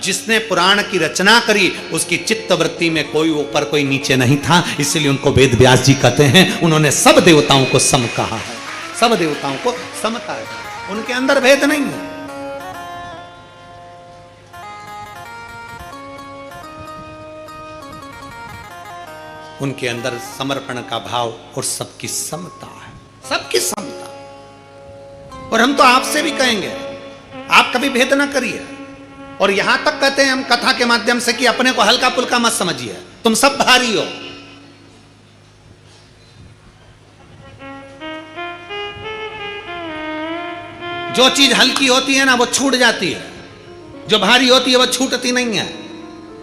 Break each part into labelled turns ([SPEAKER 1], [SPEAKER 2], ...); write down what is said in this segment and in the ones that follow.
[SPEAKER 1] जिसने पुराण की रचना करी उसकी चित्त वृत्ति में कोई ऊपर कोई नीचे नहीं था, इसलिए उनको वेद व्यास जी कहते हैं। उन्होंने सब देवताओं को सम कहा है, सब देवताओं को समता है, उनके अंदर भेद नहीं है। उनके अंदर समर्पण का भाव और सबकी समता है, सबकी समता। और हम तो आपसे भी कहेंगे आप कभी भेद ना करिए। और यहां तक कहते हैं हम कथा के माध्यम से कि अपने को हल्का पुल्का मत समझिए, तुम सब भारी हो। जो चीज हल्की होती है ना वो छूट जाती है, जो भारी होती है वो छूटती नहीं है।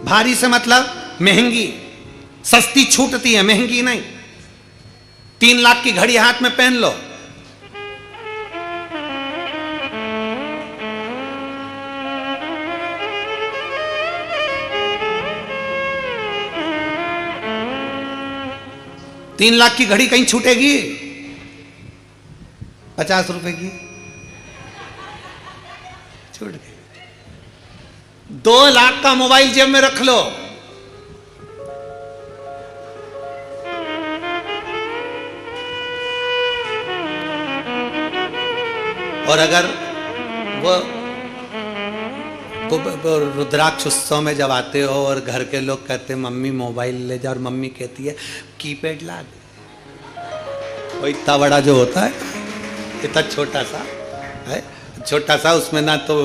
[SPEAKER 1] भारी से मतलब महंगी, सस्ती छूटती है, महंगी नहीं। 3 लाख की घड़ी हाथ में पहन लो, तीन लाख की घड़ी कहीं छूटेगी? 50 रुपए की छूट गई। 2 लाख का मोबाइल जेब में रख लो, और अगर वो रुद्राक्ष उत्सव में जब आते हो और घर के लोग कहते हैं मम्मी मोबाइल ले जा, और मम्मी कहती है कीपैड ला दे, वो इतना बड़ा जो होता है, इतना छोटा सा है, छोटा सा, उसमें ना तो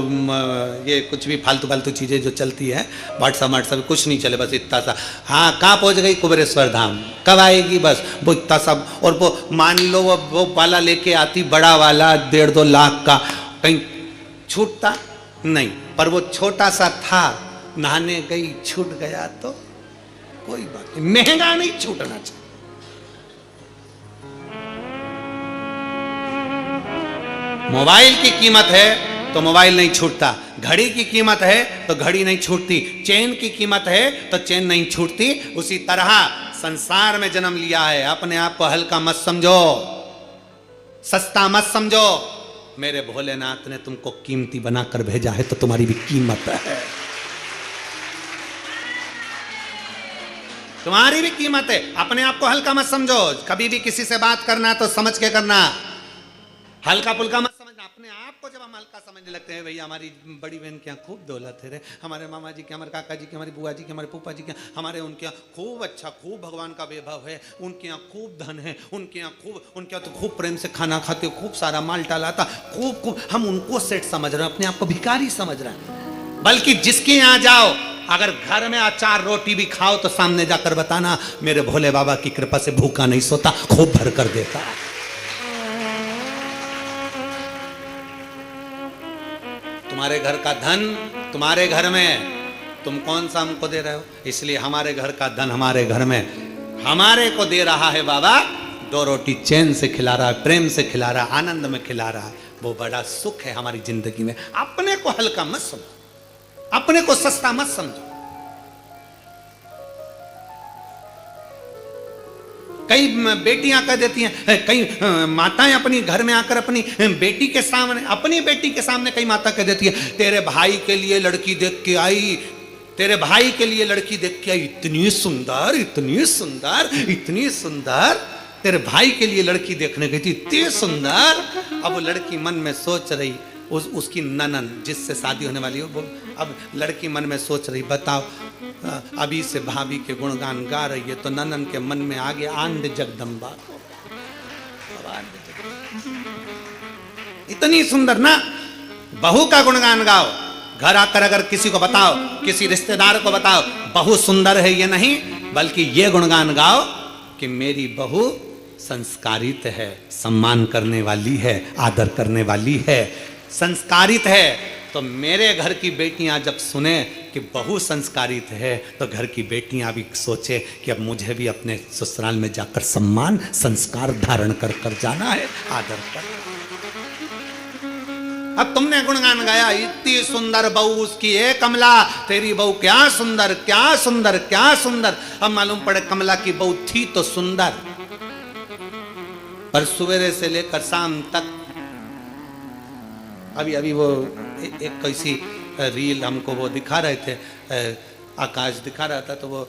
[SPEAKER 1] ये कुछ भी फालतू फालतू चीज़ें जो चलती है, व्हाट्सअप कुछ नहीं चले, बस इतना सा। हाँ, कहाँ पहुँच गई? कुबेरेश्वर धाम कब आएगी? बस वो इतना सा। और वो मान लो वो वाला लेके आती, बड़ा वाला 1.5-2 लाख का, कहीं छूटता नहीं। पर वो छोटा सा था, नहाने गई छूट गया तो कोई बात नहीं, महंगा नहीं छूटना चाहिए। मोबाइल की कीमत है तो मोबाइल नहीं छूटता, घड़ी की कीमत है तो घड़ी नहीं छूटती, चेन की कीमत है तो चेन नहीं छूटती। उसी तरह संसार में जन्म लिया है, अपने आप को हल्का मत समझो, सस्ता मत समझो। मेरे भोलेनाथ ने तुमको कीमती बनाकर भेजा है तो तुम्हारी भी कीमत है, तुम्हारी भी कीमत है। अपने आप को हल्का मत समझो। कभी भी किसी से बात करना तो समझ के करना, हल्का पुल्का मत समझना। अपने आप को जब हम हल्का समझने लगते हैं, भैया हमारी बड़ी बहन के यहाँ खूब दौलत है रे, हमारे मामा जी के, हमारे काका जी के, हमारी बुआ जी के, हमारे फूफा जी के, हमारे उनके यहाँ खूब अच्छा, खूब भगवान का वैभव है, उनके यहाँ खूब धन है, उनके यहाँ खूब, उनके यहाँ तो खूब प्रेम से खाना खाते हो, खूब सारा माल टालाता, खूब। हम उनको सेठ समझ रहे हैं, अपने आप को भिखारी समझ रहे हैं। बल्कि जिसके यहाँ जाओ, अगर घर में अचार रोटी भी खाओ तो सामने जाकर बताना मेरे भोले बाबा की कृपा से भूखा नहीं सोता, खूब भर कर देता। तुम्हारे घर का धन तुम्हारे घर में, तुम कौन सा हमको दे रहे हो? इसलिए हमारे घर का धन हमारे घर में हमारे को दे रहा है बाबा, 2 रोटी चैन से खिला रहा है, प्रेम से खिला रहा है, आनंद में खिला रहा है। वो बड़ा सुख है हमारी जिंदगी में। अपने को हल्का मत समझो, अपने को सस्ता मत समझो। कई बेटियां कह देती हैं, कई माताएं अपनी घर में आकर अपनी बेटी के सामने कई माता कह देती है, तेरे भाई के लिए लड़की देख के आई, तेरे भाई के लिए लड़की देख के आई, इतनी सुंदर, इतनी सुंदर, इतनी सुंदर, तेरे भाई के लिए लड़की देखने गई थी, इतनी सुंदर। अब वो लड़की मन में सोच रही, उसकी ननन जिससे शादी होने वाली हो, वो अब लड़की मन में सोच रही, बताओ अभी से भाभी के गुणगान गा रही है तो ननन के मन में आगे आंड जगदम्बा, इतनी सुंदर ना, बहू का गुणगान गाओ। घर आकर अगर किसी को बताओ, किसी रिश्तेदार को बताओ बहू सुंदर है, ये नहीं बल्कि ये गुणगान गाओ कि मेरी बहू संस्कारित है, सम्मान करने वाली है, आदर करने वाली है, संस्कारित है। तो मेरे घर की बेटियां जब सुने कि बहू संस्कारित है तो घर की बेटियां भी सोचे कि अब मुझे भी अपने ससुराल में जाकर सम्मान संस्कार धारण कर कर जाना है, आदर कर। अब तुमने गुणगान गाया, इतनी सुंदर बहू उसकी है कमला, तेरी बहू क्या सुंदर, क्या सुंदर, क्या सुंदर। अब मालूम पड़े कमला की बहू थी तो सुंदर, पर सवेरे से लेकर शाम तक अभी वो एक कैसी रील हमको वो दिखा रहे थे, आकाश दिखा रहा था, तो वो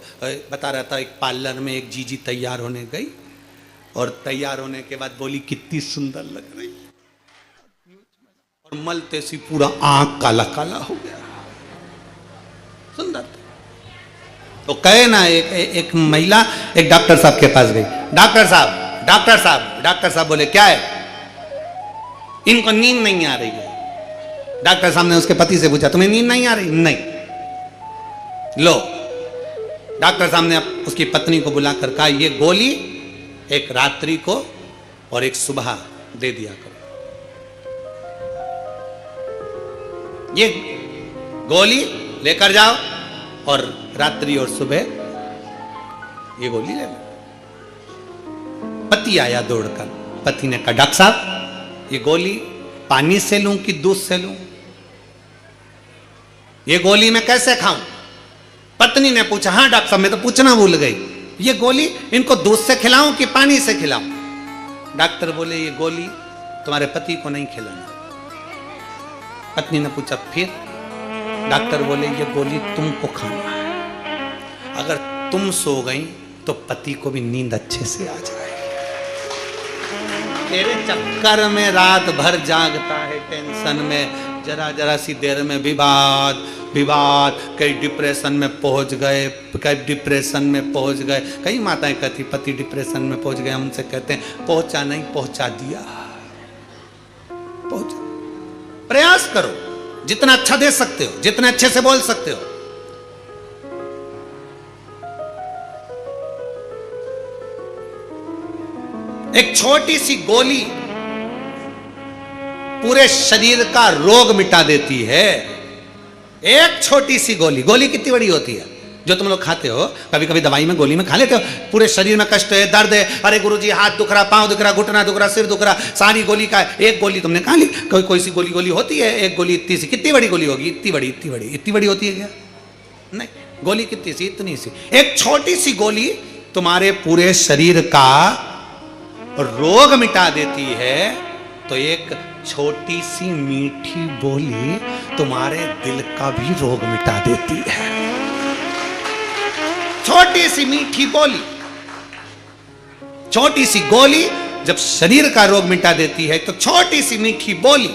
[SPEAKER 1] बता रहा था एक पार्लर में एक जीजी तैयार होने गई और तैयार होने के बाद बोली कितनी सुंदर लग रही, और मलते सी पूरा आंख काला काला हो गया, सुंदर। तो कहे ना एक महिला एक डॉक्टर साहब के पास गई, डॉक्टर साहब डॉक्टर साहब डॉक्टर साहब बोले क्या है, इनको नींद नहीं आ रही है। डॉक्टर साहब ने उसके पति से पूछा तुम्हें नींद नहीं आ रही? नहीं। लो, डॉक्टर साहब ने उसकी पत्नी को बुलाकर कहा ये गोली एक रात्रि को और एक सुबह दे दिया करो, ये गोली लेकर जाओ और रात्रि और सुबह ये गोली ले लो। पति आया दौड़कर, पति ने कहा डॉक्टर साहब ये गोली पानी से लूं कि दूध से लूं, ये गोली मैं कैसे खाऊं? पत्नी ने पूछा हाँ डॉक्टर साहब मैं तो पूछना भूल गई, ये गोली इनको दूध से खिलाऊं कि पानी से खिलाऊं? डॉक्टर बोले ये गोली तुम्हारे पति को नहीं खिलाना। पत्नी ने पूछा फिर? डॉक्टर बोले ये गोली तुमको खाना है, अगर तुम सो गई तो पति को भी नींद अच्छे से आ जाए। तेरे चक्कर में रात भर जागता है, टेंशन में, जरा जरा सी देर में विवाद विवाद, कई डिप्रेशन में पहुंच गए, कई डिप्रेशन में पहुंच गए। कई माताएं कहती पति डिप्रेशन में पहुंच गए, हमसे कहते हैं पहुंचा नहीं पहुंचा दिया। पहुंच, प्रयास करो जितना अच्छा दे सकते हो, जितने अच्छे से बोल सकते हो। एक छोटी सी गोली पूरे शरीर का रोग मिटा देती है। एक छोटी सी गोली, गोली कितनी बड़ी होती है जो तुम लोग खाते हो, कभी कभी दवाई में गोली में खा लेते हो, पूरे शरीर में कष्ट है, दर्द है, अरे गुरुजी हाथ दुख रहा, पांव दुख रहा, घुटना दुख रहा, सिर दुख रहा, सारी गोली का एक गोली तुमने खा ली। कोई सी गोली गोली होती है, एक गोली इतनी सी, कितनी बड़ी गोली होगी? इतनी बड़ी इतनी बड़ी इतनी बड़ी होती है क्या? नहीं, गोली कितनी सी? इतनी सी। एक छोटी सी गोली तुम्हारे पूरे शरीर का रोग मिटा देती है, तो एक छोटी सी मीठी बोली तुम्हारे दिल का भी रोग मिटा देती है। छोटी सी मीठी बोली, छोटी सी गोली जब शरीर का रोग मिटा देती है, तो छोटी सी मीठी बोली,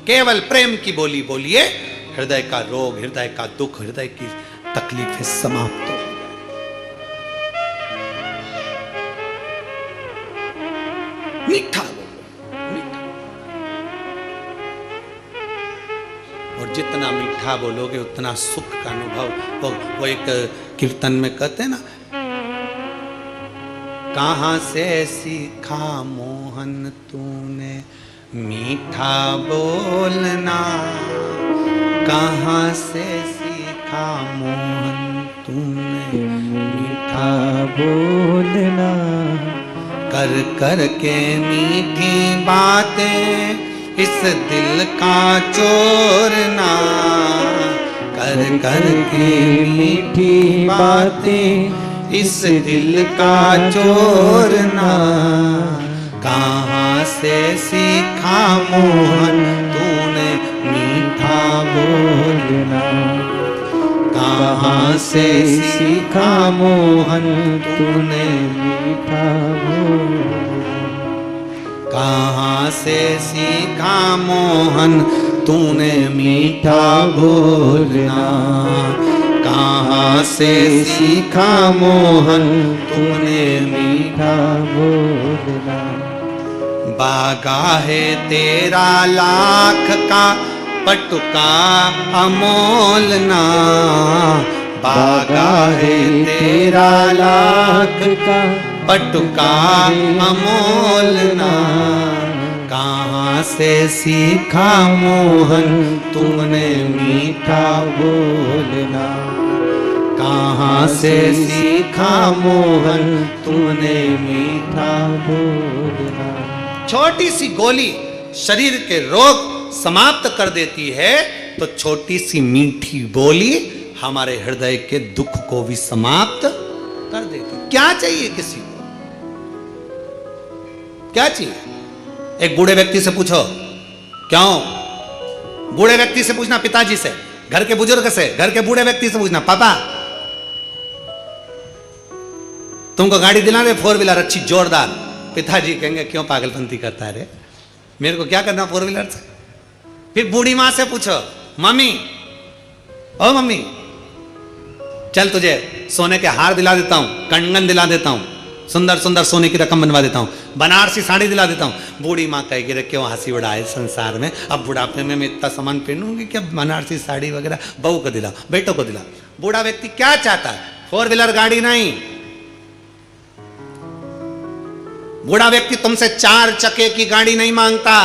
[SPEAKER 1] केवल प्रेम की बोली बोलिए, हृदय का रोग, हृदय का दुख, हृदय की तकलीफें समाप्त हो। मीठा बोलो, मीठा। और जितना मीठा बोलोगे उतना सुख का अनुभव। वो एक कीर्तन में कहते हैं ना, कहां से सीखा मोहन तूने मीठा बोलना, कहां से सीखा मोहन तूने मीठा बोलना, कर कर के मीठी बातें इस दिल का चोरना, कर कर के मीठी बातें इस दिल का चोरना, कहाँ से सीखा मोहन तूने मीठा बोलना, कहाँ से सीखा मोहन तूने मीठा बोलना, कहाँ से सीखा मोहन तूने मीठा बोलना, कहाँ से सीखा मोहन तूने मीठा बोलना। बागा है तेरा लाख का पटुका अमोलना, बागा है तेरा लाख का पटुका अमोलना, कहाँ से सीखा मोहन तूने मीठा बोलना, कहाँ से सीखा मोहन तूने मीठा बोलना। छोटी सी गोली शरीर के रोग समाप्त कर देती है, तो छोटी सी मीठी बोली हमारे हृदय के दुख को भी समाप्त कर देती। क्या चाहिए किसी को? क्या चाहिए? एक बूढ़े व्यक्ति से पूछो, क्यों? बूढ़े व्यक्ति से पूछना, पिताजी से, घर के बुजुर्ग से, घर के बूढ़े व्यक्ति से पूछना, पापा तुमको गाड़ी दिला दे 4 व्हीलर अच्छी जोरदार। पिताजी कहेंगे क्यों पागलपंती करता है रे, मेरे को क्या करना 4 व्हीलर से। फिर बूढ़ी मां से पूछो, मम्मी ओ मम्मी चल तुझे सोने के हार दिला देता हूं, कंगन दिला देता हूं, सुंदर सुंदर सोने की रकम बनवा देता हूं, बनारसी साड़ी दिला देता हूं। बूढ़ी माँ कहेगी रे क्यों हंसी उड़ाए संसार में, अब बुढ़ापे में मैं इतना सामान पहनूंगी क्या, बनारसी साड़ी वगैरह बहू को दिला, बेटों को दिला। बूढ़ा व्यक्ति क्या चाहता है, 4 व्हीलर गाड़ी नहीं। बूढ़ा व्यक्ति तुमसे 4 चक्के की गाड़ी नहीं मांगता।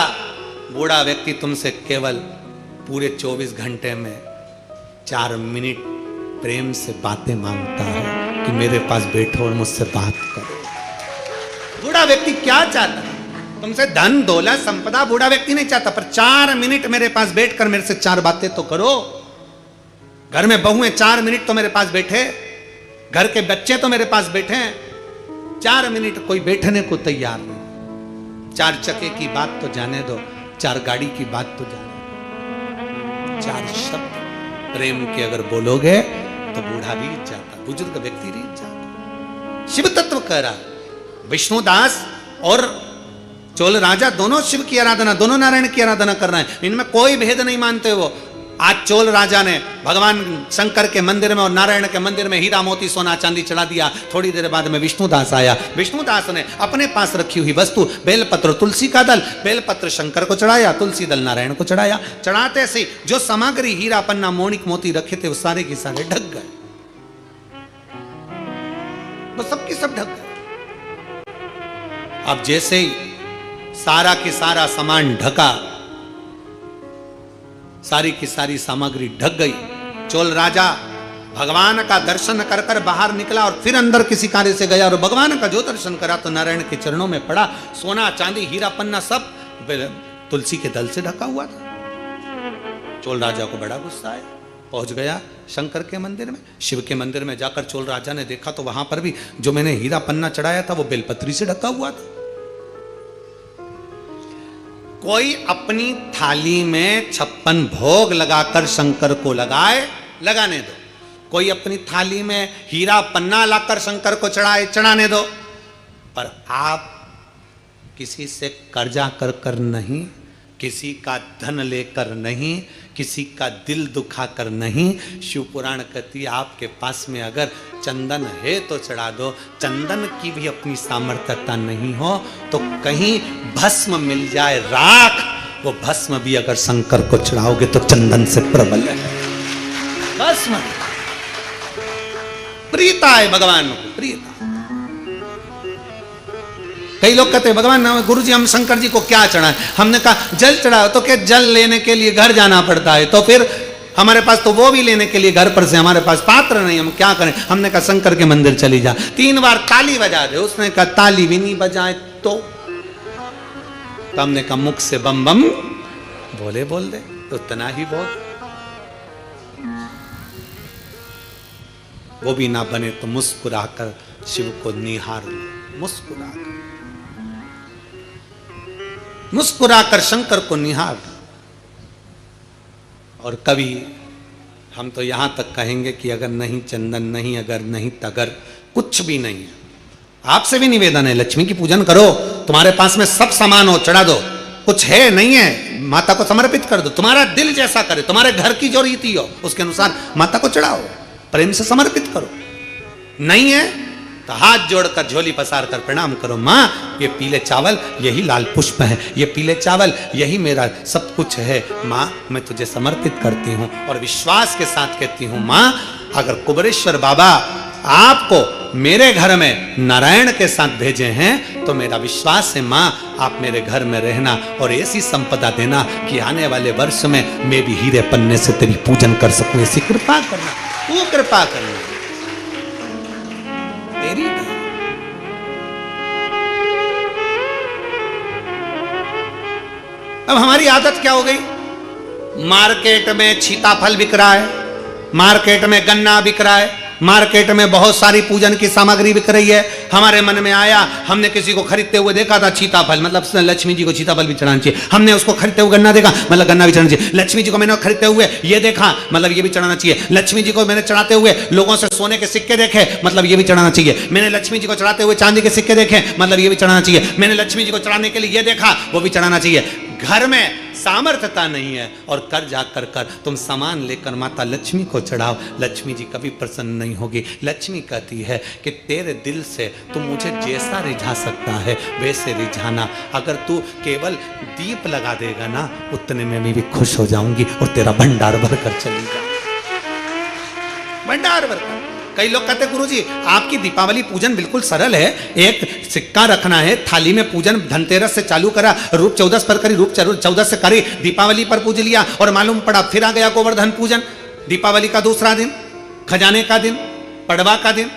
[SPEAKER 1] बूढ़ा व्यक्ति तुमसे केवल पूरे 24 घंटे में 4 मिनट प्रेम से बातें मांगता है कि मेरे पास बैठो और मुझसे बात करो। बूढ़ा व्यक्ति क्या चाहता है, तुमसे धन दौलत संपदा बूढ़ा व्यक्ति नहीं चाहता, पर 4 मिनट मेरे पास बैठकर मेरे से 4 बातें तो करो। घर में बहू है, 4 मिनट तो मेरे पास बैठे, घर के बच्चे तो मेरे पास बैठे, 4 मिनट कोई बैठने को तैयार नहीं। 4 चक्के की बात तो जाने दो, 4 गाड़ी की बात तो जाने दो, 4 शब्द प्रेम के अगर बोलोगे तो बूढ़ा भी जाता, बुजुर्ग व्यक्ति नहीं जाता। शिव तत्व कह रहा, विष्णुदास और चोल राजा दोनों शिव की आराधना, दोनों नारायण की आराधना कर रहे हैं, इनमें कोई भेद नहीं मानते वो। आज चोल राजा ने भगवान शंकर के मंदिर में और नारायण के मंदिर में हीरा मोती सोना चांदी चढ़ा दिया। थोड़ी देर बाद में विष्णुदास आया, विष्णुदास ने अपने पास रखी हुई वस्तु बेलपत्र तुलसी का दल, बेलपत्र शंकर को चढ़ाया, तुलसी दल नारायण को चढ़ाया। चढ़ाते से जो सामग्री हीरा पन्ना मोनिक मोती रखे थे वो सारे के सारे ढक गए, वो सबकी सब ढक गए। अब जैसे ही सारा के सारा सामान ढका, सारी की सारी सामग्री ढक गई, चोल राजा भगवान का दर्शन कर कर बाहर निकला और फिर अंदर किसी कार्य से गया और भगवान का जो दर्शन करा तो नारायण के चरणों में पड़ा। सोना चांदी हीरा पन्ना सब तुलसी के दल से ढका हुआ था। चोल राजा को बड़ा गुस्सा आया, पहुंच गया शंकर के मंदिर में। शिव के मंदिर में जाकर चोल राजा ने देखा तो वहां पर भी जो मैंने हीरा पन्ना चढ़ाया था वो बेलपत्री से ढका हुआ था। कोई अपनी थाली में 56 भोग लगाकर शंकर को लगाए, लगाने दो। कोई अपनी थाली में हीरा पन्ना लाकर शंकर को चढ़ाए, चढ़ाने दो। पर आप किसी से कर्जा कर कर नहीं, किसी का धन लेकर नहीं, किसी का दिल दुखा कर नहीं। शिव पुराण कहती है आपके पास में अगर चंदन है तो चढ़ा दो, चंदन की भी अपनी सामर्थ्यता नहीं हो तो कहीं भस्म मिल जाए राख, वो भस्म भी अगर शंकर को चढ़ाओगे तो चंदन से प्रबल है। भस्म प्रीता है भगवान को, प्रीता। कई लोग कहते हैं भगवान गुरुजी हम शंकर जी को क्या चढ़ाएं, हमने कहा जल चढ़ाओ, तो क्या जल लेने के लिए घर जाना पड़ता है, तो फिर हमारे पास तो वो भी लेने के लिए घर पर से हमारे पास पात्र नहीं, हम क्या करें। हमने कहा शंकर के मंदिर चली जा, 3 बार ताली बजा दे। उसने कहा ताली भी नहीं बजाए तो हमने कहा मुख से बम बम बोले बोल दे, उतना ही बोल। वो भी ना बने तो मुस्कुराकर शिव को निहार लो, मुस्कुराकर, मुस्कुराकर शंकर को निहार। और कभी हम तो यहां तक कहेंगे कि अगर नहीं चंदन नहीं, अगर नहीं तगर, कुछ भी नहीं है, आपसे भी निवेदन है लक्ष्मी की पूजन करो, तुम्हारे पास में सब सामान हो चढ़ा दो। कुछ है नहीं है माता को समर्पित कर दो, तुम्हारा दिल जैसा करे, तुम्हारे घर की जो रीति हो उसके अनुसार माता को चढ़ाओ, प्रेम से समर्पित करो। नहीं है तो हाथ जोड़कर झोली पसार कर प्रणाम करो, माँ ये पीले चावल यही लाल पुष्प है, ये पीले चावल यही मेरा सब कुछ है, माँ मैं तुझे समर्पित करती हूँ। और विश्वास के साथ कहती हूँ माँ अगर कुबेरेश्वर बाबा आपको मेरे घर में नारायण के साथ भेजे हैं तो मेरा विश्वास है माँ आप मेरे घर में रहना और ऐसी संपदा देना कि आने वाले वर्ष में मैं भी हीरे पन्ने से तेरी पूजन कर सकूं, ऐसी कृपा करना, तू कृपा करना तेरी। अब हमारी आदत क्या हो गई, मार्केट में सीताफल बिक रहा है, मार्केट में गन्ना बिक रहा है, मार्केट में बहुत सारी पूजन की सामग्री बिक रही है, हमारे मन में आया, हमने किसी को खरीदते हुए देखा था सीताफल, मतलब लक्ष्मी जी को सीताफल भी चढ़ाना चाहिए, हमने उसको खरीदते हुए गन्ना देखा, मतलब गन्ना भी चढ़ाना चाहिए, लक्ष्मी जी को मैंने खरीदते हुए ये देखा, मतलब ये भी चढ़ाना चाहिए, लक्ष्मी जी को मैंने चढ़ाते हुए लोगों से सोने के सिक्के देखे, मतलब ये भी चढ़ाना चाहिए, मैंने लक्ष्मी जी को चढ़ाते हुए चांदी के सिक्के देखे, मतलब ये भी चढ़ाना चाहिए, मैंने लक्ष्मी जी को चढ़ाने के लिए ये देखा, वो भी चढ़ाना चाहिए। घर में सामर्थ्यता नहीं है और कर जाकर कर तुम सामान लेकर माता लक्ष्मी को चढ़ाओ, लक्ष्मी जी कभी प्रसन्न नहीं होगी। लक्ष्मी कहती है कि तेरे दिल से तू मुझे जैसा रिझा सकता है वैसे रिझाना, अगर तू केवल दीप लगा देगा ना उतने में मैं भी खुश हो जाऊंगी और तेरा भंडार भरकर चलेगा, भंडार भरकर। कई लोग कहते गुरुजी आपकी दीपावली पूजन बिल्कुल सरल है, एक सिक्का रखना है, थाली में पूजन धनतेरस से चालू करा, रूप 14 पर करी, रूप 14 से करी, दीपावली पर पूज लिया और मालूम पड़ा फिर आ गया गोवर्धन पूजन, दीपावली का दूसरा दिन, खजाने का दिन, पड़वा का दिन,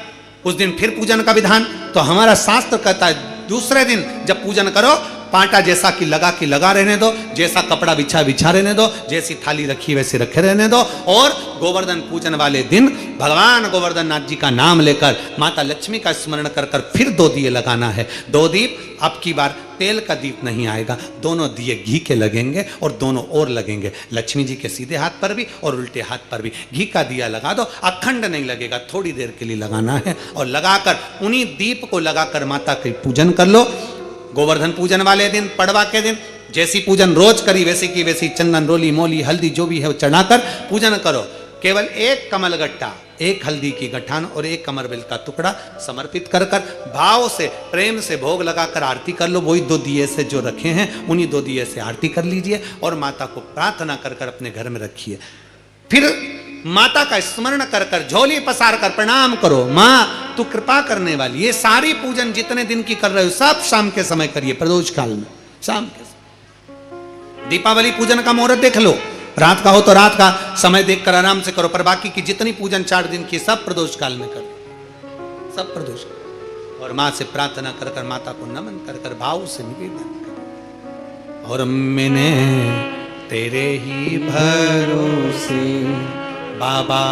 [SPEAKER 1] उस दिन फिर पूजन का विधान। तो हमारा शास्त्र कहता है दूसरे दिन जब पूजन करो पांटा जैसा कि लगा रहने दो, जैसा कपड़ा बिछा रहने दो, जैसी थाली रखी वैसे रखे रहने दो, और गोवर्धन पूजन वाले दिन भगवान गोवर्धन नाथ जी का नाम लेकर माता लक्ष्मी का स्मरण कर कर फिर 2 दिए लगाना है। 2 दीप, अब की बार तेल का दीप नहीं आएगा, दोनों दिए घी के लगेंगे और दोनों ओर लगेंगे, लक्ष्मी जी के सीधे हाथ पर भी और उल्टे हाथ पर भी। घी का दिया लगा दो, अखंड नहीं लगेगा, थोड़ी देर के लिए लगाना है, और लगाकर उन्हीं दीप को लगाकर माता की पूजन कर लो। गोवर्धन पूजन वाले दिन, पड़वा के दिन जैसी पूजन रोज करी वैसी की वैसी चंदन, रोली, मोली, हल्दी जो भी है वो चढ़ाकर पूजन करो। केवल एक कमल गट्टा, एक हल्दी की गठान और एक कमरबेल का टुकड़ा समर्पित कर कर भाव से प्रेम से भोग लगाकर आरती कर लो। वही 2 दिए से जो रखे हैं उन्हीं 2 दिए से आरती कर लीजिए और माता को प्रार्थना कर कर अपने घर में रखिए। फिर माता का स्मरण कर कर झोली पसार कर प्रणाम करो, माँ तू कृपा करने वाली। ये सारी पूजन जितने दिन की कर रहे हो सब शाम के समय करिए, प्रदोष काल में शाम के समय। दीपावली पूजन का मुहूर्त देख लो, रात का हो तो रात का समय देखकर आराम से करो, पर बाकी की जितनी पूजन 4 दिन की सब प्रदोष काल में करो, सब प्रदोष काल। और माँ से प्रार्थना कर कर माता को नमन कर कर भाव से निवेदन कर, और मैंने तेरे ही भरोसे बाबा,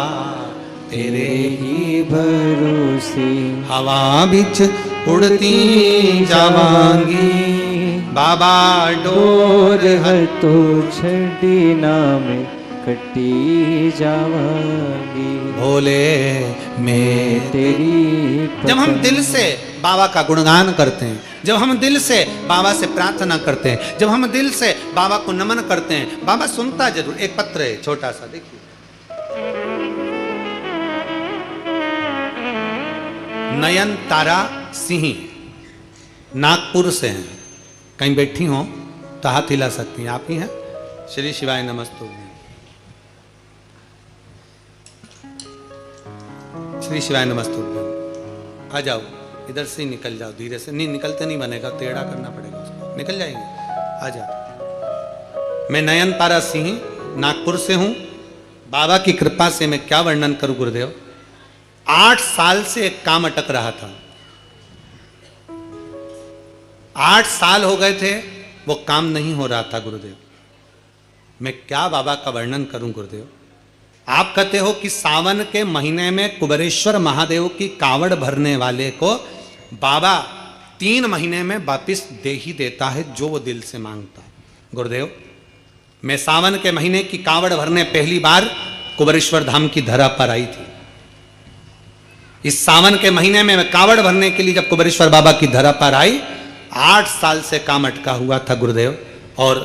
[SPEAKER 1] तेरे ही भरोसे हवा बिच उड़ती जावांगी, बाबा डोर
[SPEAKER 2] हर तो छड़ी नाम कटी जावांगी,
[SPEAKER 1] भोले मैं
[SPEAKER 2] तेरी।
[SPEAKER 1] जब हम दिल से बाबा का गुणगान करते हैं, जब हम दिल से बाबा से प्रार्थना करते हैं, जब हम दिल से बाबा को नमन करते हैं, बाबा सुनता जरूर। एक पत्र है छोटा सा, देखिए, नयन तारा सिंह नागपुर से हैं, कहीं बैठी हो तो हाथ हिला सकती हैं, आप ही हैं। श्री शिवाय नमस्तु, श्री शिवाय नमस्तु। आ जाओ, इधर से ही निकल जाओ, धीरे से। नहीं निकलते नहीं बनेगा, टेढ़ा करना पड़ेगा उसको, निकल जाएंगे। आ जाओ। मैं नयन तारा सिंह नागपुर से हूं। बाबा की कृपा से मैं क्या वर्णन करूं गुरुदेव, 8 साल से एक काम अटक रहा था, 8 साल हो गए थे, वो काम नहीं हो रहा था गुरुदेव। मैं क्या बाबा का वर्णन करूं गुरुदेव। आप कहते हो कि सावन के महीने में कुबेरेश्वर महादेव की कावड़ भरने वाले को बाबा 3 महीने में वापिस दे ही देता है जो वो दिल से मांगता है। गुरुदेव, मैं सावन के महीने की कावड़ भरने पहली बार कुबेरेश्वर धाम की धरा पर आई थी। इस सावन के महीने में मैं कावड़ भरने के लिए जब कुबेरेश्वर बाबा की धरा पर आई, 8 साल से काम अटका हुआ था गुरुदेव। और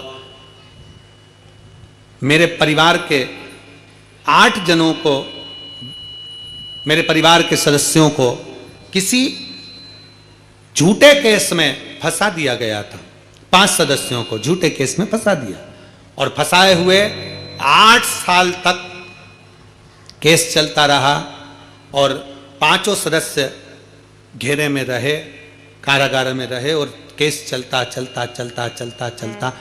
[SPEAKER 1] मेरे परिवार के 8 जनों को, मेरे परिवार के सदस्यों को किसी झूठे केस में फंसा दिया गया था। 5 सदस्यों को झूठे केस में फंसा दिया और फंसाए हुए 8 साल तक केस चलता रहा और 5 सदस्य घेरे में रहे, कारागार में रहे और केस चलता चलता चलता चलता चलता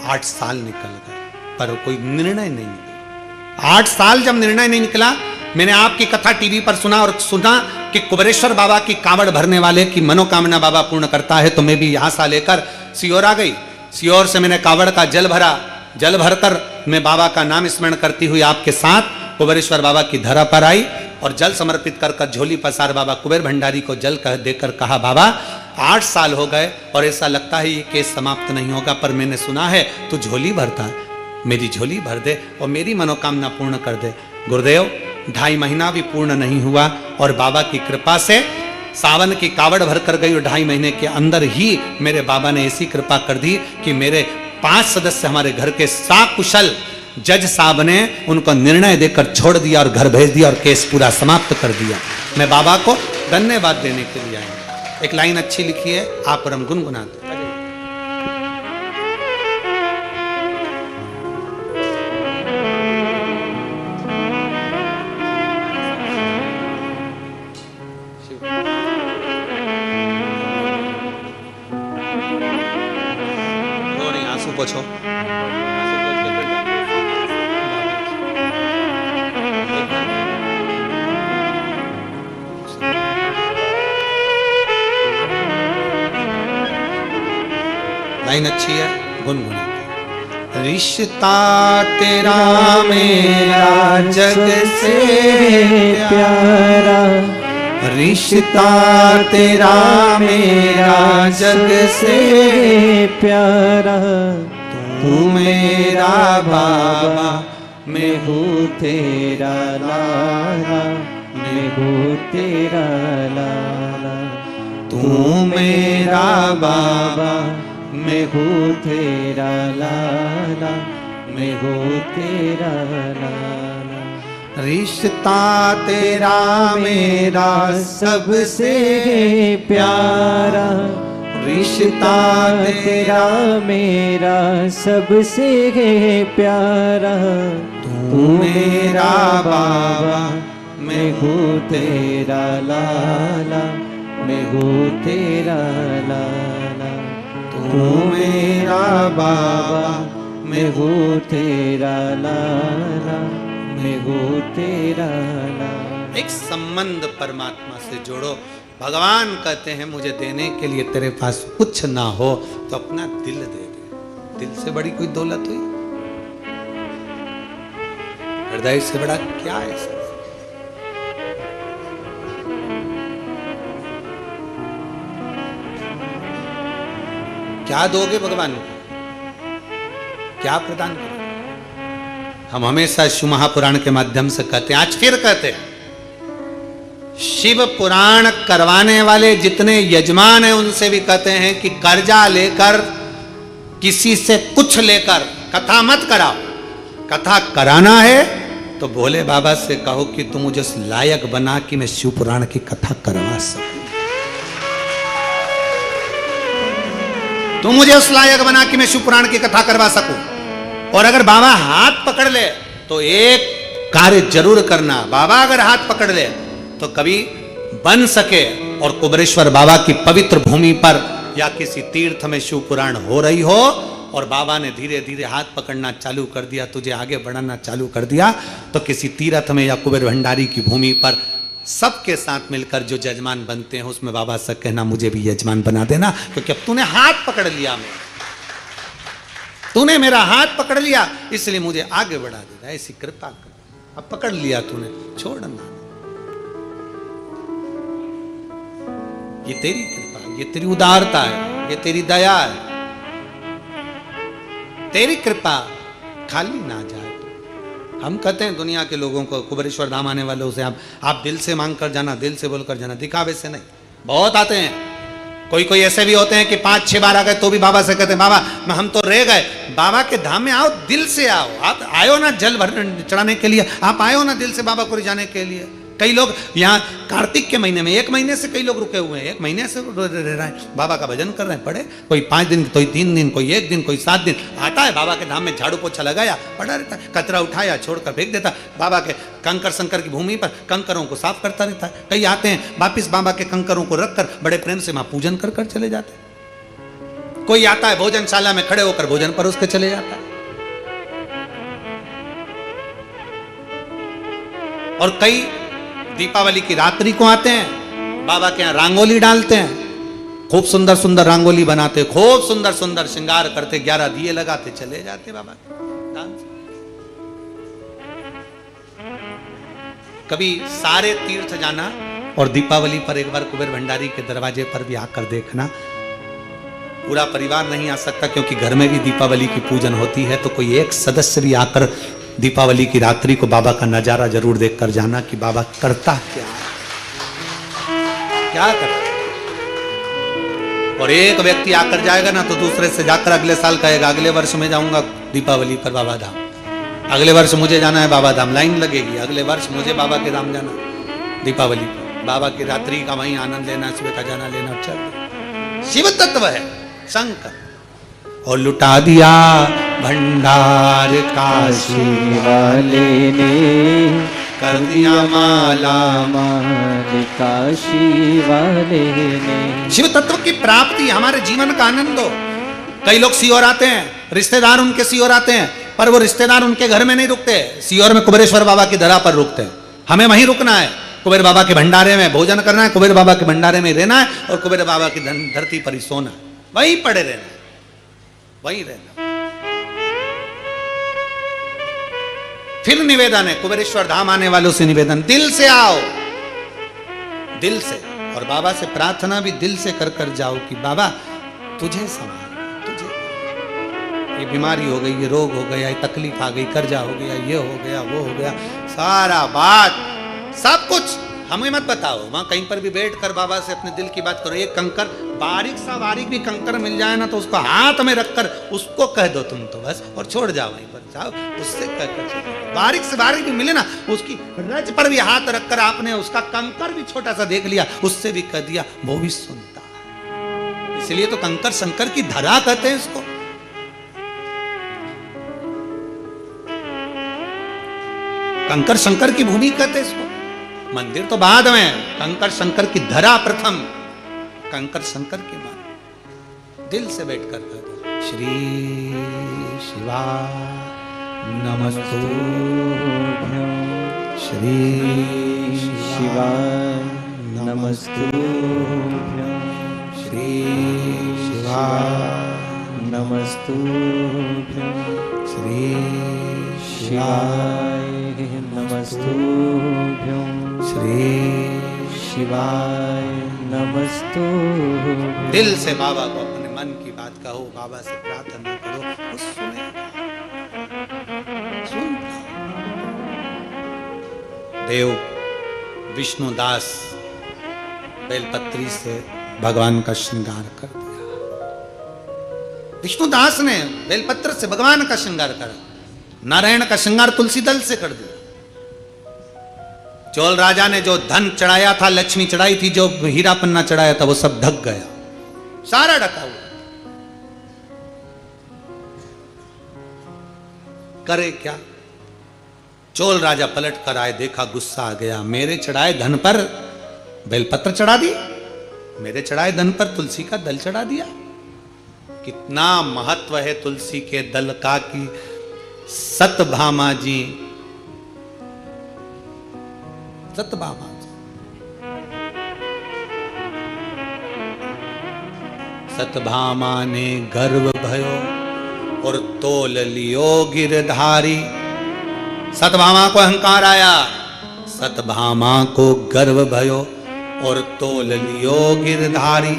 [SPEAKER 1] 8 साल निकल गए, पर कोई निर्णय नहीं निकला। 8 साल जब निर्णय नहीं निकला, मैंने आपकी कथा टीवी पर सुना और सुना कि कुबेरेश्वर बाबा की कावड़ भरने वाले की मनोकामना बाबा पूर्ण करता है, तो मैं भी आशा लेकर सीहोर आ गई। सीहोर से मैंने कावड़ का जल भरा, जल भरकर मैं बाबा का नाम स्मरण करती हुई आपके साथ कुबेरेश्वर बाबा की धरा पर आई और जल समर्पित कर कर झोली पसार बाबा कुबेर भंडारी को जल देकर कहा, बाबा 8 साल हो गए और ऐसा लगता है ये केस समाप्त नहीं होगा, पर मैंने सुना है तू झोली भरता है, मेरी झोली भर दे और मेरी मनोकामना पूर्ण कर दे। गुरुदेव 2.5 महीना भी पूर्ण नहीं हुआ और बाबा की कृपा से सावन की कावड़ भर कर गई और 2.5 महीने के अंदर ही मेरे बाबा ने ऐसी कृपा कर दी कि मेरे 5 सदस्य हमारे घर के साकुशल जज साहब ने उनको निर्णय देकर छोड़ दिया और घर भेज दिया और केस पूरा समाप्त कर दिया। मैं बाबा को धन्यवाद देने के लिए आया। एक लाइन अच्छी लिखी है, आप परम गुनगुनाते। आंसू पोछो। लाइन अच्छी है, गुनगुना। रिश्ता तेरा मेरा जग से प्यारा, रिश्ता तेरा मेरा जग से प्यारा, तू मेरा बाबा मैं हूँ तेरा लाला, मैं हूँ तेरा लाला, तू मेरा बाबा मैं हूँ तेरा लाला, मैं हूँ तेरा लाला। रिश्ता तेरा मेरा सबसे प्यारा, रिश्ता तेरा मेरा सबसे प्यारा, तू मेरा बाबा मैं हूँ तेरा लाला, मैं हूँ तेरा लाला, तू मेरा बाबा मैं हूँ तेरा लाला, मैं हूँ तेरा लाला। एक संबंध परमात्मा से जोड़ो। भगवान कहते हैं मुझे देने के लिए तेरे पास कुछ ना हो तो अपना दिल दे दे। दिल से बड़ी कोई दौलत हुई? हृदय से बड़ा क्या है सर? क्या दोगे भगवान को? क्या प्रदान करोगे? हम हमेशा शिव महापुराण के माध्यम से कहते हैं, आज फिर कहते हैं, शिव पुराण करवाने वाले जितने यजमान हैं उनसे भी कहते हैं कि कर्जा लेकर किसी से कुछ लेकर कथा मत कराओ। कथा कराना है तो भोले बाबा से कहो कि तुम मुझे उस लायक बना कि मैं शिव पुराण की कथा करवा सकूं। तुम मुझे उस लायक बना कि मैं शिव पुराण की कथा करवा सकूं। और अगर बाबा हाथ पकड़ ले तो एक कार्य जरूर करना। बाबा अगर हाथ पकड़ ले तो कभी बन सके और कुबेरेश्वर बाबा की पवित्र भूमि पर या किसी तीर्थ में शिव पुराण हो रही हो और बाबा ने धीरे धीरे हाथ पकड़ना चालू कर दिया, तुझे आगे बढ़ाना चालू कर दिया, तो किसी तीर्थ में या कुबेर भंडारी की भूमि पर सबके साथ मिलकर जो यजमान बनते हैं उसमें बाबा से कहना मुझे भी यजमान बना देना, क्योंकि अब तूने हाथ पकड़ लिया, तूने मेरा हाथ पकड़ लिया इसलिए मुझे आगे बढ़ा देना, ऐसी कृपा कर। अब पकड़ लिया तूने, छोड़ना। ये तेरी कृपा, ये तेरी उदारता है, ये तेरी दया है। तेरी कृपा खाली ना जाए। हम कहते हैं दुनिया के लोगों को, कुबेरेश्वर धाम आने वालों से आप दिल से मांग कर जाना, दिल से बोल कर जाना, दिखावे से नहीं। बहुत आते हैं, कोई कोई ऐसे भी होते हैं कि 5-6 बार आ गए तो भी बाबा से कहते हैं बाबा हम तो रह गए। बाबा के धाम में आओ, दिल से आओ। आप आयो ना जल भर चढ़ाने के लिए, आप आयो ना दिल से बाबा को रिझाने के लिए। कई लोग यहाँ कार्तिक के महीने में 1 महीने से कई लोग रुके हुए हैं, 1 महीने से रह रहे हैं, बाबा का भजन कर रहे हैं। पढ़े कोई 5 दिन, कोई 3 दिन, कोई 1 दिन, कोई 7 दिन आता है बाबा के धाम में, झाड़ू पोछा लगाया, पड़ा रहता है, कचरा उठाया छोड़कर फेंक देता। बाबा के कंकर शंकर की भूमि पर कंकरों को साफ करता रहता है। कई आते हैं वापिस बाबा के कंकरों को रखकर बड़े प्रेम से वहां पूजन कर कर चले जाते हैं। कोई आता है भोजनशाला में खड़े होकर भोजन परोस के चले जाता है। और कई दीपावली की रात्रि को आते हैं, बाबा के यहाँ रंगोली डालते हैं, खूब सुंदर सुंदर रंगोली बनाते, खूब सुंदर सुंदर श्रृंगार करते, 11 दिए लगाते, चले जाते बाबा। कभी सारे तीर्थ जाना और दीपावली पर एक बार कुबेर भंडारी के दरवाजे पर भी आकर देखना। पूरा परिवार नहीं आ सकता क्योंकि घर में भी दीपावली की पूजन होती है, तो कोई एक सदस्य भी आकर दीपावली की रात्रि को बाबा का नजारा जरूर देखकर जाना कि बाबा करता क्या करता। और एक व्यक्ति आकर जाएगा ना तो दूसरे से जाकर अगले साल कहेगा अगले वर्ष में जाऊंगा दीपावली पर बाबा धाम, अगले वर्ष मुझे जाना है बाबा धाम, लाइन लगेगी, अगले वर्ष मुझे बाबा के धाम जाना दीपावली पर, बाबा की रात्रि का वहीं आनंद लेना, सुबह का जाना लेना। चल शिव तत्व है शंकर। और लुटा दिया भंडार काशी
[SPEAKER 2] वाले ने
[SPEAKER 1] कर दिया माला
[SPEAKER 2] माल काशी वाले ने।
[SPEAKER 1] शिव तत्व की प्राप्ति हमारे जीवन का आनंद हो। कई लोग सीहोर आते हैं, रिश्तेदार उनके सीहोर आते हैं, पर वो रिश्तेदार उनके घर में नहीं रुकते, सीहोर में कुबेरेश्वर बाबा की धरा पर रुकते हैं। हमें वहीं रुकना है, कुबेर बाबा के भंडारे में भोजन करना है, कुबेर बाबा के भंडारे में रहना है और कुबेर बाबा की धरती पर ही सोना है, वहीं पड़े रहना, वहीं रहना। फिर निवेदन है कुबेरेश्वर धाम आने वालों से निवेदन, दिल से आओ, दिल से। और बाबा से प्रार्थना भी दिल से कर कर जाओ कि बाबा तुझे संभाल, तुझे ये बीमारी हो गई, ये रोग हो गया, ये तकलीफ आ गई, कर्जा हो गया, ये हो गया, वो हो गया, सारा बात सब कुछ हमें मत बताओ। वहां कहीं पर भी बैठ कर बाबा से अपने दिल की बात करो। एक कंकर बारीक भी कंकर मिल जाए ना तो उसको हाथ में रखकर उसको कह दो तुम तो बस, और छोड़ जाओ वहीं पर, जाओ उससे कहकर बारीक से बारीक भी मिले ना, उसकी रज पर भी हाथ रखकर आपने उसका कंकर भी छोटा सा देख लिया, उससे भी कह दिया, वो भी सुनता है। इसलिए तो कंकर शंकर की धरा कहते हैं इसको। कंकर शंकर की भूमि कहते हैं इसको। मंदिर तो बाद में, कंकर शंकर की धरा प्रथम, कंकर शंकर की मान। दिल से बैठकर कह दो श्री शिवा नमस्तुभ्यं, श्री
[SPEAKER 2] शिवा नमस्तुभ्यं,
[SPEAKER 1] श्री शिवा
[SPEAKER 2] नमस्तुभ्यं,
[SPEAKER 1] श्री
[SPEAKER 2] शिवाय नमस्तुभ्यं,
[SPEAKER 1] श्री
[SPEAKER 2] शिवाय नमस्तुभ्यं।
[SPEAKER 1] दिल से बाबा को अपने मन की बात कहो, बाबा से प्रार्थना करो, वो सुनेगा, सुनता। देव विष्णुदास बेलपत्री से भगवान का श्रृंगार कर दिया। विष्णुदास ने बेलपत्र से भगवान का श्रृंगार करा। नारायण का श्रृंगार तुलसी दल से कर दिया। चोल राजा ने जो धन चढ़ाया था, लक्ष्मी चढ़ाई थी, जो हीरा पन्ना चढ़ाया था, वो सब ढक गया, सारा ढका हुआ। करे क्या? चोल राजा पलट कर आए, देखा, गुस्सा आ गया, मेरे चढ़ाए धन पर बेलपत्र चढ़ा दी, मेरे चढ़ाए धन पर तुलसी का दल चढ़ा दिया। कितना महत्व है तुलसी के दल का कि सतभामा जी, सतभामा जी, सतभामा ने गर्व भयो और तोल लियो गिरधारी। सतभामा को अहंकार आया, सतभामा को गर्व भयो और तोल लियो गिरधारी।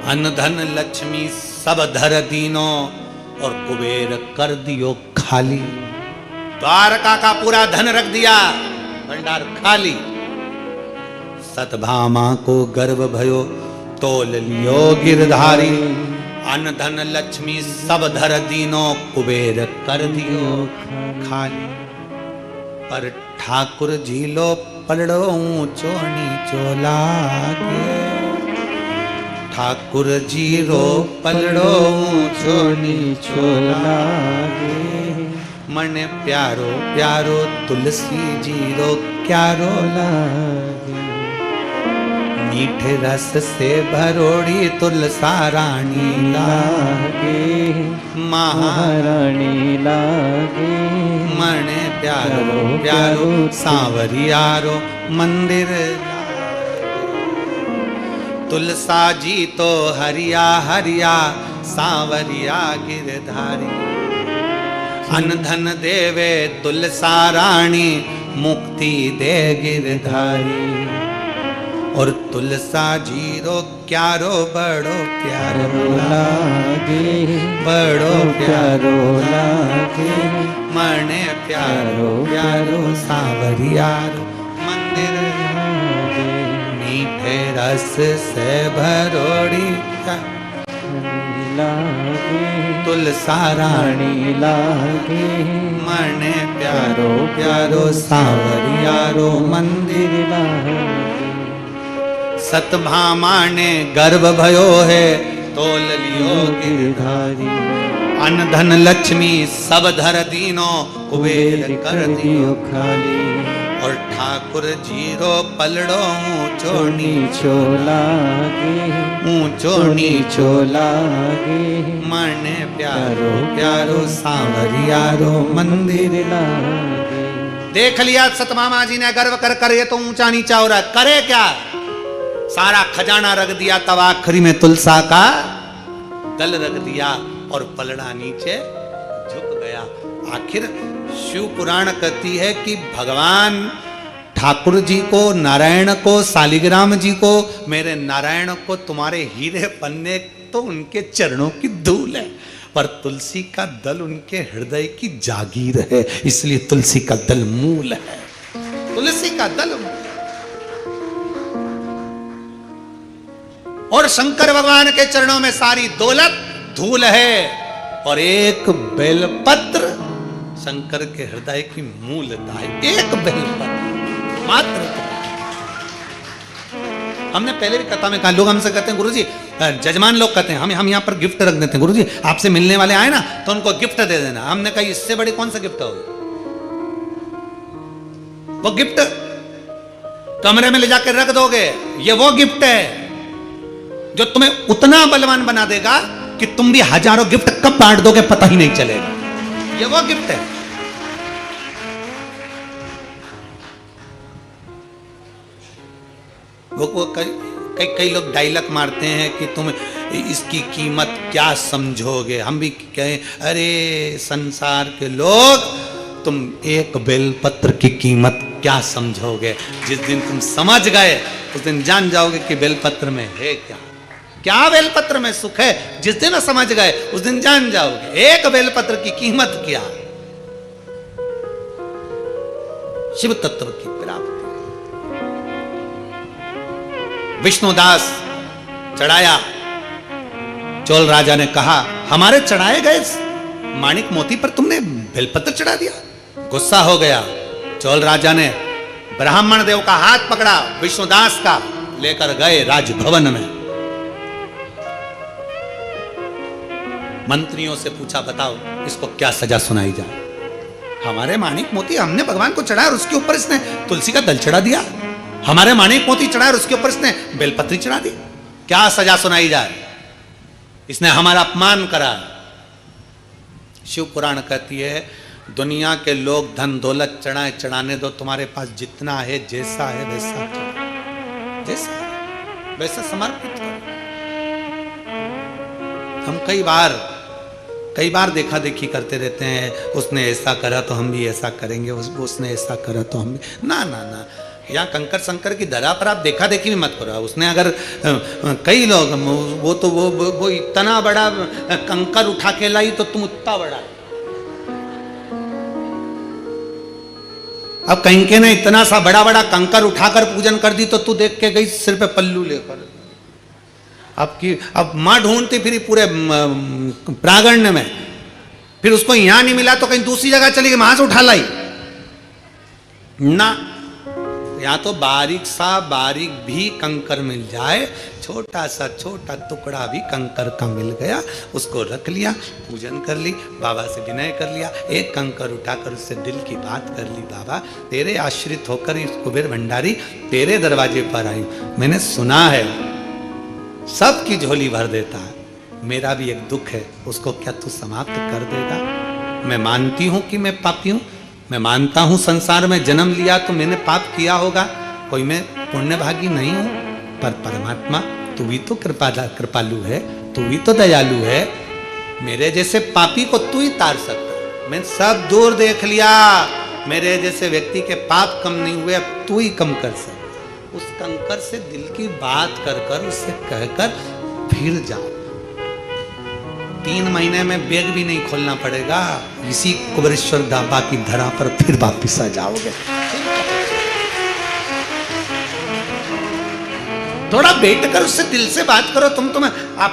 [SPEAKER 1] अन्न धन लक्ष्मी सब धर दीनो और कुबेर कर दियो खाली। द्वारका का पूरा धन रख दिया, भंडार खाली। सतभामा को गर्व भयो तोल लियो गिरधारी। अन्न धन लक्ष्मी सब धर दीनो कुबेर कर दियो खाली। पर ठाकुर झीलो पलड़ो ऊंचो नीचो लागे। ठाकुर जीरो पलड़ो ऊंचो नीचो लागे। मने प्यारो प्यारो तुलसी जीरो क्यारो लागे। मीठे रस से भरोड़ी तुलसा रानी लागे।
[SPEAKER 2] महारानी लागे।
[SPEAKER 1] मने प्यारो प्यारो सांवरियारो मंदिर। तुलसा जी तो हरिया हरिया सांवरिया गिरधारी। अन्न धन देवे तुलसा रानी, मुक्ति दे गिरधारी। और तुलसा जीरो क्यारो बड़ो प्यारो
[SPEAKER 2] लागे,
[SPEAKER 1] बड़ो
[SPEAKER 2] प्यारो लागे,
[SPEAKER 1] मने प्यारो प्यारो सांवरियारो मंदिर
[SPEAKER 2] लागे,
[SPEAKER 1] मीठे रस से भरोड़ी
[SPEAKER 2] लागे,
[SPEAKER 1] तुलसा रानी
[SPEAKER 2] लागे,
[SPEAKER 1] मने प्यारो प्यारो सांवरियारो मंदिर।
[SPEAKER 2] लागे,
[SPEAKER 1] सतभामा ने गर्भ भयो है, तोल लियो
[SPEAKER 2] गिरधारी,
[SPEAKER 1] अन्न धन लक्ष्मी सब धर दीनो, कुबेर कर दियो
[SPEAKER 2] खाली।
[SPEAKER 1] और ठाकुर जीरो पलड़ो ऊंचो
[SPEAKER 2] नीचो लागे,
[SPEAKER 1] ऊंचो
[SPEAKER 2] नीचो लागे,
[SPEAKER 1] मने प्यारो प्यारो सांवरियारो मंदिर।
[SPEAKER 2] लागे।
[SPEAKER 1] देख लिया सतमामा जी ने गर्व कर कर, ये तो ऊंचा नीचा हो रहा है, करे क्या? सारा खजाना रख दिया, तब आखिरी में तुलसा का दल रख दिया और पलड़ा नीचे झुक गया। आखिर शिव पुराण कहती है कि भगवान ठाकुर जी को, नारायण को, शालिग्राम जी को, मेरे नारायण को तुम्हारे हीरे पन्ने तो उनके चरणों की धूल है, पर तुलसी का दल उनके हृदय की जागीर है, इसलिए तुलसी का दल मूल है। तुलसी का दल और शंकर भगवान के चरणों में सारी दौलत धूल है, और एक बेलपत्र शंकर के हृदय की मूलता है। एक बेलपत्र मात्र। हमने पहले भी कथा में कहा, लोग हमसे कहते हैं गुरुजी, जजमान लोग कहते हैं हम यहाँ पर गिफ्ट रख देते हैं, गुरुजी आपसे मिलने वाले आए ना तो उनको गिफ्ट दे देना। हमने कहा इससे बड़ी कौन सा गिफ्ट होगा? वो गिफ्ट कमरे में ले जाकर रख दोगे, ये वो गिफ्ट है जो तुम्हें उतना बलवान बना देगा कि तुम भी हजारों गिफ्ट कब बांट दोगे पता ही नहीं चलेगा। ये वो गिफ्ट है। वो कई लोग डायलॉग मारते हैं कि तुम इसकी कीमत क्या समझोगे। हम भी कहें, अरे संसार के लोग, तुम एक बेलपत्र की कीमत क्या समझोगे? जिस दिन तुम समझ गए उस दिन जान जाओगे कि बेलपत्र में है क्या, क्या बेलपत्र में सुख है। जिस दिन समझ गए उस दिन जान जाओगे एक बेलपत्र की कीमत क्या। शिव तत्व की प्राप्ति। विष्णुदास चढ़ाया, चोल राजा ने कहा हमारे चढ़ाए गए माणिक मोती पर तुमने बेलपत्र चढ़ा दिया। गुस्सा हो गया। चोल राजा ने ब्राह्मण देव का हाथ पकड़ा, विष्णुदास का, लेकर गए राजभवन में। मंत्रियों से पूछा, बताओ इसको क्या सजा सुनाई जाए। हमारे माणिक मोती हमने भगवान को चढ़ाया और उसके ऊपर इसने तुलसी का दल चढ़ा दिया। हमारे माणिक मोती चढ़ाया और उसके ऊपर इसने बेलपत्री चढ़ा दी। क्या सजा सुनाई जाए? इसने हमारा अपमान करा। शिव पुराण कहती है, दुनिया के लोग धन दौलत चढ़ाए, चढ़ाने दो, तुम्हारे पास जितना है, जैसा है वैसा चढ़ाओ, जैसा है वैसा समर्पित करो। हम कई बार देखा देखी करते रहते हैं, उसने ऐसा करा तो हम भी ऐसा करेंगे, उसने ऐसा करा तो हम भी। ना ना ना, यहाँ कंकर संकर की धरा पर आप देखा देखी भी मत करो। उसने अगर कई लोग वो इतना बड़ा कंकर उठा के लाई तो तुम उतना बड़ा। अब कहीं के ने इतना सा बड़ा बड़ा कंकर उठाकर पूजन कर दी तो तू देख के गई सिर पे पल्लू लेकर। अब माँ ढूंढती फिर पूरे प्रांगण में, फिर उसको यहां नहीं मिला तो कहीं दूसरी जगह चली गई, वहां से उठा लाई ना। या तो बारीक भी कंकर मिल जाए, छोटा सा छोटा टुकड़ा भी कंकर का मिल गया, उसको रख लिया, पूजन कर ली, बाबा से विनय कर लिया, एक कंकर उठाकर उससे दिल की बात कर ली, बाबा तेरे आश्रित होकर इस कुबेर भंडारी तेरे दरवाजे पर आई, मैंने सुना है सबकी झोली भर देता है, मेरा भी एक दुख है, उसको क्या तू समाप्त कर देगा? मैं मानती हूं कि मैं पापी हूं, मैं मानता हूं संसार में जन्म लिया तो मैंने पाप किया होगा, कोई मैं पुण्यभागी नहीं हूं, पर परमात्मा तू भी तो कृपालु है, तू भी तो दयालु है, मेरे जैसे पापी को तू ही तार सकता, मैं सब दूर देख लिया, मेरे जैसे व्यक्ति के पाप कम नहीं हुए, अब तू ही कम कर सकता। उस कंकर से दिल की बात कर कर उससे कहकर फिर जाओ। 3 महीने में बैग भी नहीं खोलना पड़ेगा, इसी कुबेरेश्वर ढाबा की धरा पर फिर वापिस आ जाओगे। थोड़ा बैठ कर उससे दिल से बात करो। तुम्हें आप